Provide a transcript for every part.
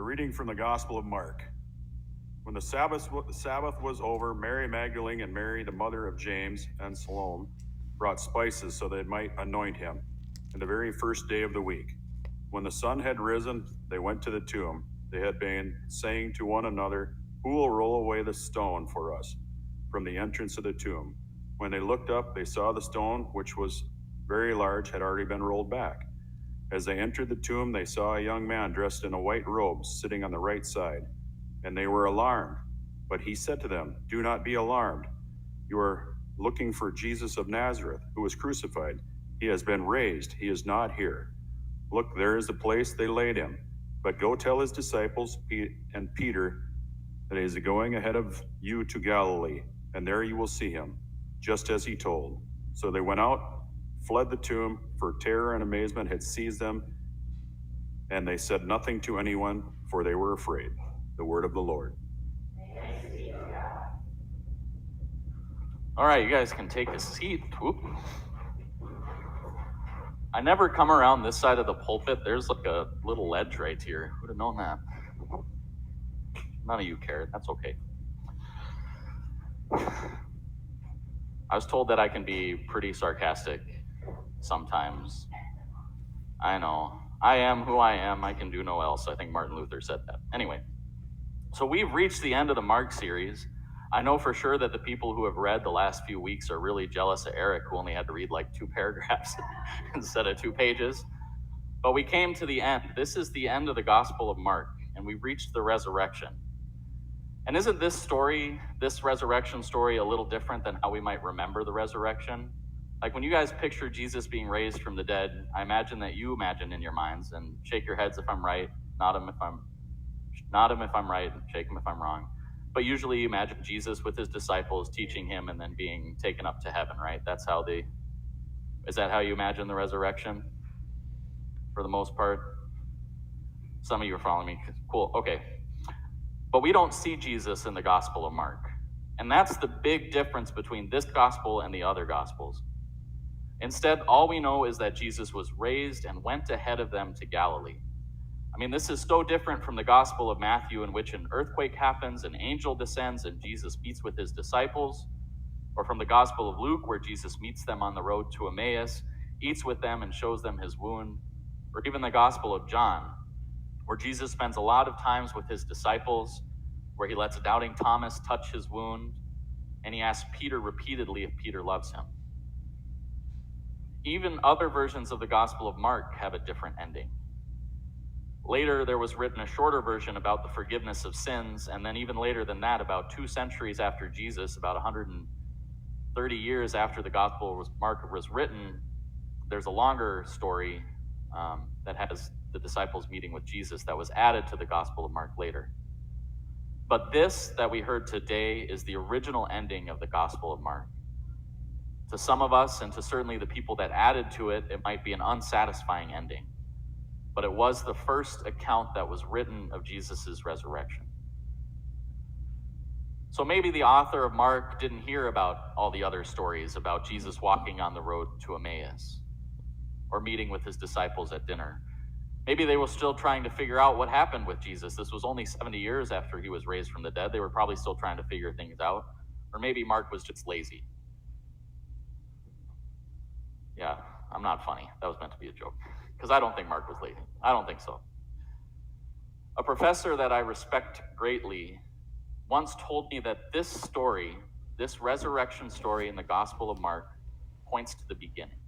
reading from the Gospel of Mark. When the Sabbath was over, Mary Magdalene and Mary, the mother of James and Salome, brought spices so they might anoint him in the very first day of the week. When the sun had risen, they went to the tomb. They had been saying to one another, "Who will roll away the stone for us from the entrance of the tomb?" When they looked up, they saw the stone, which was very large, had already been rolled back. As they entered the tomb, they saw a young man dressed in a white robe sitting on the right side, and they were alarmed. But he said to them, "Do not be alarmed. You are looking for Jesus of Nazareth, who was crucified. He has been raised. He is not here. Look, there is the place they laid him. But go tell his disciples and Peter that he is going ahead of you to Galilee, and there you will see him, just as he told." So they went out, fled the tomb, for terror and amazement had seized them, and they said nothing to anyone, for they were afraid. The word of the Lord. All right, you guys can take a seat. Whoop. I never come around this side of the pulpit. There's like a little ledge right here. Who'd have known that? None of you cared. That's okay. I was told that I can be pretty sarcastic sometimes. I know. I am who I am. I can do no else. I think Martin Luther said that. Anyway, so we've reached the end of the Mark series. I know for sure that the people who have read the last few weeks are really jealous of Eric, who only had to read like 2 paragraphs instead of 2 pages. But we came to the end. This is the end of the Gospel of Mark, and we've reached the resurrection. And isn't this story, this resurrection story, a little different than how we might remember the resurrection? Like when you guys picture Jesus being raised from the dead, I imagine that you imagine in your minds, and shake your heads if I'm right, nod them if I'm right, and shake them if I'm wrong. But usually you imagine Jesus with his disciples teaching him and then being taken up to heaven, right? Is that how you imagine the resurrection? For the most part? Some of you are following me. Cool, okay. But we don't see Jesus in the Gospel of Mark. And that's the big difference between this gospel and the other gospels. Instead, all we know is that Jesus was raised and went ahead of them to Galilee. I mean, this is so different from the Gospel of Matthew, in which an earthquake happens, an angel descends, and Jesus meets with his disciples, or from the Gospel of Luke, where Jesus meets them on the road to Emmaus, eats with them and shows them his wound, or even the Gospel of John, where Jesus spends a lot of times with his disciples, where he lets doubting Thomas touch his wound, and he asks Peter repeatedly if Peter loves him. Even other versions of the Gospel of Mark have a different ending. Later, there was written a shorter version about the forgiveness of sins, and then even later than that, about 2 centuries after Jesus, about 130 years after the Gospel of Mark was written, there's a longer story that has the disciples meeting with Jesus that was added to the Gospel of Mark later. But this that we heard today is the original ending of the Gospel of Mark. To some of us, and to certainly the people that added to it, it might be an unsatisfying ending. But it was the first account that was written of Jesus' resurrection. So maybe the author of Mark didn't hear about all the other stories about Jesus walking on the road to Emmaus, or meeting with his disciples at dinner. Maybe they were still trying to figure out what happened with Jesus. This was only 70 years after he was raised from the dead. They were probably still trying to figure things out. Or maybe Mark was just lazy. Yeah, I'm not funny. That was meant to be a joke. Because I don't think Mark was lazy. I don't think so. A professor that I respect greatly once told me that this story, this resurrection story in the Gospel of Mark, points to the beginning.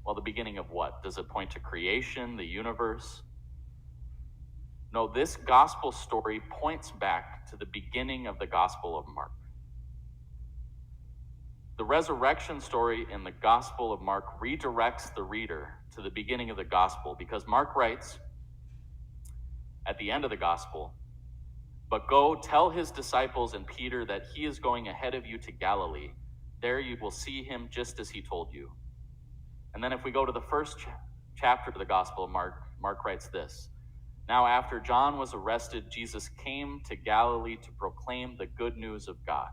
Well, the beginning of what? Does it point to creation, the universe? No, this gospel story points back to the beginning of the Gospel of Mark. The resurrection story in the Gospel of Mark redirects the reader to the beginning of the gospel, because Mark writes at the end of the gospel, "But go tell his disciples and Peter that he is going ahead of you to Galilee. There you will see him just as he told you." And then if we go to the first chapter of the Gospel of Mark, Mark writes this: "Now after John was arrested, Jesus came to Galilee to proclaim the good news of God."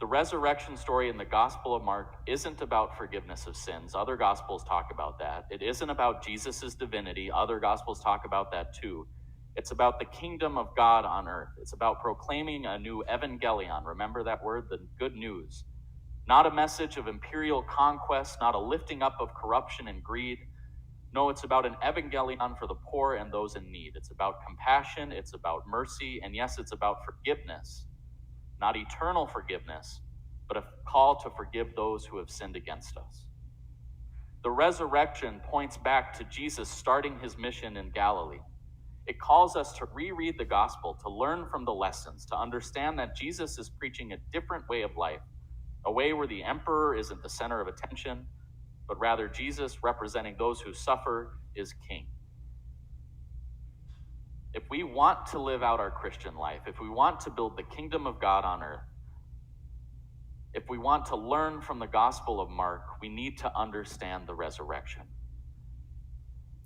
The resurrection story in the Gospel of Mark isn't about forgiveness of sins. Other Gospels talk about that. It isn't about Jesus' divinity. Other Gospels talk about that too. It's about the kingdom of God on earth. It's about proclaiming a new evangelion. Remember that word, the good news. Not a message of imperial conquest, not a lifting up of corruption and greed. No, it's about an evangelion for the poor and those in need. It's about compassion, it's about mercy, and yes, it's about forgiveness. Not eternal forgiveness, but a call to forgive those who have sinned against us. The resurrection points back to Jesus starting his mission in Galilee. It calls us to reread the gospel, to learn from the lessons, to understand that Jesus is preaching a different way of life, a way where the emperor isn't the center of attention, but rather Jesus, representing those who suffer, is king. If we want to live out our Christian life, if we want to build the kingdom of God on earth, if we want to learn from the Gospel of Mark, we need to understand the resurrection.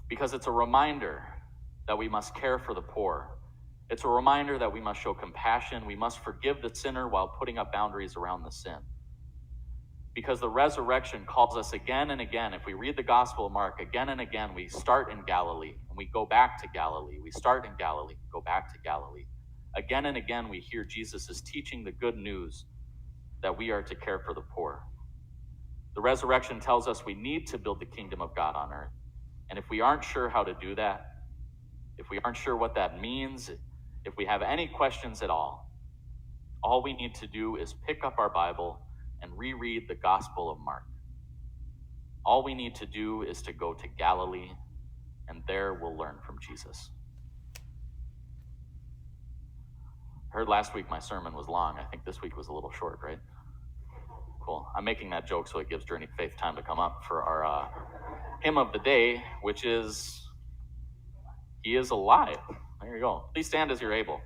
Because it's a reminder that we must care for the poor. It's a reminder that we must show compassion. We must forgive the sinner while putting up boundaries around the sin. Because the resurrection calls us again and again. If we read the Gospel of Mark again and again, we start in Galilee and we go back to Galilee. We start in Galilee, go back to Galilee. Again and again, we hear Jesus is teaching the good news that we are to care for the poor. The resurrection tells us we need to build the kingdom of God on earth. And if we aren't sure how to do that, if we aren't sure what that means, if we have any questions at all we need to do is pick up our Bible and reread the Gospel of Mark. All we need to do is to go to Galilee, and there we'll learn from Jesus. I heard last week my sermon was long. I think this week was a little short, right? Cool. I'm making that joke so it gives Journey of Faith time to come up for our hymn of the day, which is, He is Alive. There you go. Please stand as you're able.